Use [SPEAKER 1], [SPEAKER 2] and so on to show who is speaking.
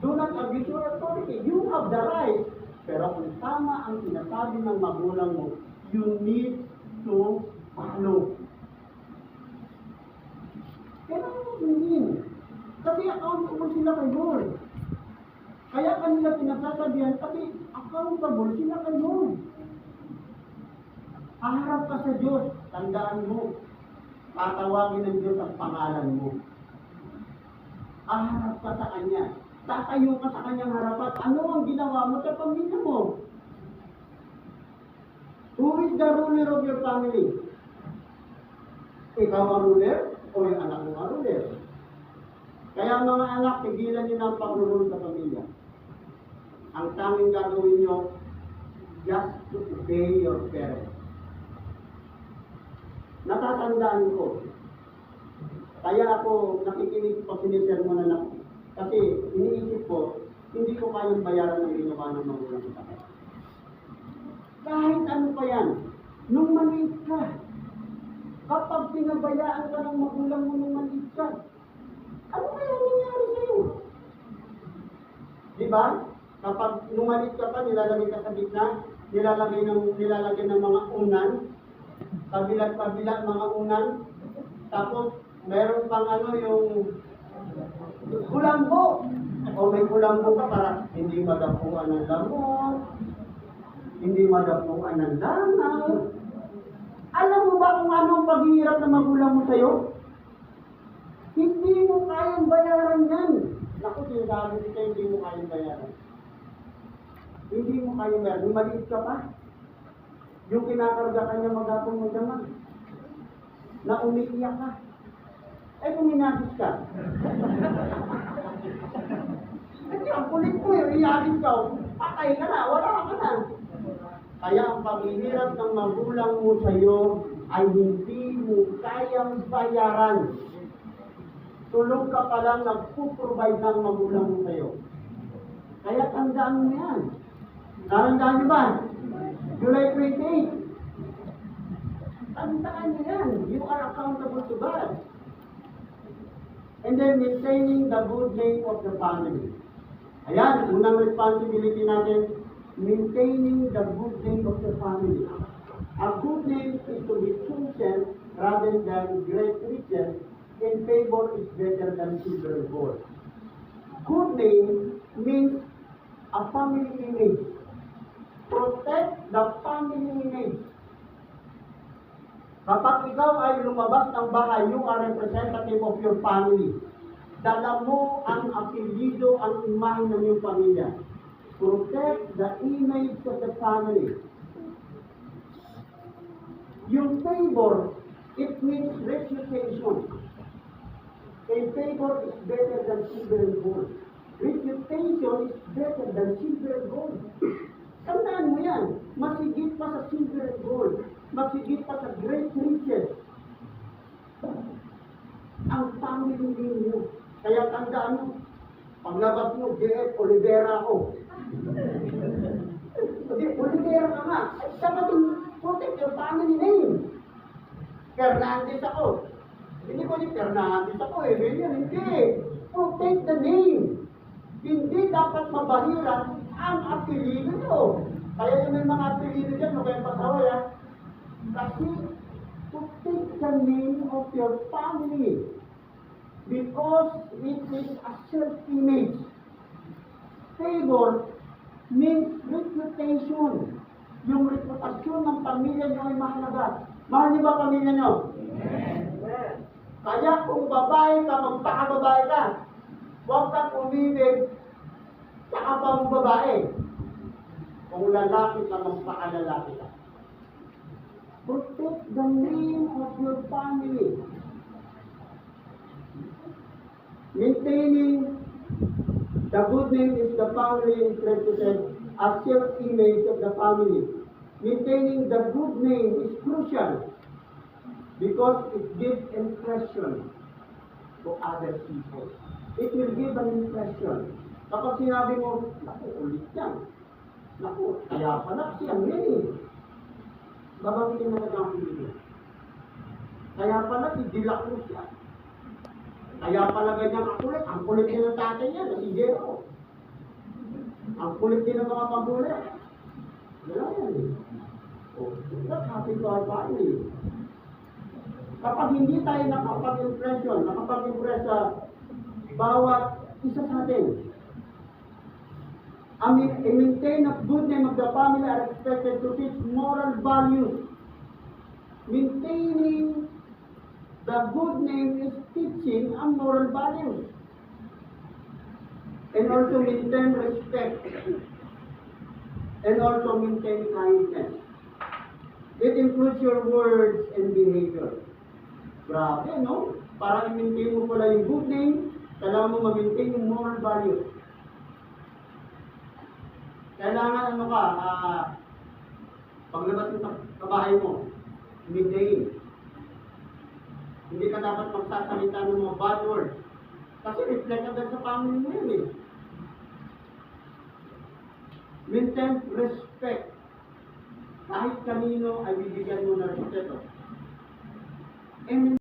[SPEAKER 1] Do not abuse your authority. You have the right. Pero kung tama ang sinasabi ng magulang mo, you need to follow. Kailangan mo sundin. Kasi accountable sila kay Lord. Kaya kanila pinasasabihan, kasi accountable sila kay Lord. Haharap ka sa Diyos, tandaan mo, tatawagin ng Diyos ang pangalan mo. Haharap ka sa Kanya. Tatayo ka sa Kanyang harapan. Ano ang ginawa mo sa pamilya mo? Who is the ruler of your family? Ikaw ang ruler o yung anak mo ang ruler? Kaya mga anak, tigilan niyo na ang pagrulong sa pamilya. Ang tanging gagawin niyo, just to obey your parents. Natatandaan ko. Kaya ako nakikinig pag sinisermonan na ako. Kasi iniisip ko, hindi ko kayang bayaran ng ginawa ng magulang sa akin. Kahit ano pa yan, nung maliit ka, kapag pinabayaan ka ng magulang mo nung maliit ka, ano kaya nangyari sa'yo? Diba? Kapag nung maliit ka pa, nilalagay ka sa gitna, nilalagay ng mga unan, kabilat-kabilat mga unan, tapos meron pang ano yung kulambo. O may kulambo ka para hindi madapuan ng lamok, hindi madapuan ng langaw. Alam mo ba kung ano ang paghihirap na magulang mo sa'yo? Hindi mo kayang bayaran yan. Naku, sinasabi ko kayo, hindi mo kayang bayaran. Hindi mo kayang bayaran. Yung maliit ka pa, yung kinakarga ka niya maghapon mo naman, na umiiyak ka. Eh kung inagis ka. Kasi ang kulit mo yung inagis ka, patay ka na, wala ka na. Kaya ang paghihirap ng magulang mo sa iyo ay hindi mo kayang bayaran. Tulog ka pa lang nagpo-provide ng magulang mo sa iyo. Kaya tandaan mo yan. Narandaan niyo ba? July 28. Tandaan niyo yan. You are accountable to God. And then maintaining the good name of the family. Ayan, unang responsibility natin, maintaining the good name of the family. A good name is to be chosen rather than great riches, and favor is better than silver and gold. Good name means a family image. Protect the family image. Kapag ikaw ay lumabas ng bahay, you are representative of your family. Dala mo ang apelyido, ang imahe ng iyong pamilya. Protect the image of the family. Yung favor, it means reputation. A favor is better than silver and gold. Reputation is better than silver and gold. Tandaan mo yan. Masigit pa sa silver and gold. Masigit pa sa great riches. Ang family ninyo. Kaya tandaan mo, paglabas mo, J.F. Olivera ako. Hindi, Olivera ka nga. Ay, dapat yung protect your family name. Fernandez ako. Hindi ko yung Fernandez ako eh. Hindi. Protect the name. Hindi dapat mabahiran ang apelido nyo. Kaya yung may mga apelido dyan, no kayong pasaway ha. Kasi, protect the name of your family. Because it is a self-image. Favor means reputation. Yung reputasyon ng pamilya nyo ay mahalaga. Mahal niyo ba pamilya nyo? Yes. Kaya kung babae ka, magpakababae ka. Huwag kang umibig sa kapang babae. Kung lalaki ka, magpakalalaki ka. Protect the name of your family. Maintaining the good name is the family is represented as self-image of the family. Maintaining the good name is crucial because it gives impression to other people. It will give an impression. Kapag sinabi mo, naku, ulit yan. Naku, kaya pala siyang yan. Babawiin mo na ang pili. Kaya pala si Dila Cruz yan. Kaya pala ganyan ang kulit din ng tatay niya, si Jero. Ang kulit din ng mga pambuli. Wala yan eh. Oh, that's happy to our family. Kapag hindi tayo nakapag-impress sa bawat isa sa atin, maintain a good name of the family are expected to teach moral values. Maintaining the good name is teaching ang moral values. And also maintain respect. And also maintain kindness. It includes your words and behavior. Grabe, no? Para i-maintain mo pala yung good name, kailangan mo ma-maintain yung moral values. Kailangan paglabas mo sa bahay mo, midday. Hindi ka dapat magsasalita ng mga bad words. Kasi reflect agad sa family mo yun eh. Maintain respect. Kahit kanino ay bibigyan mo ng respeto. And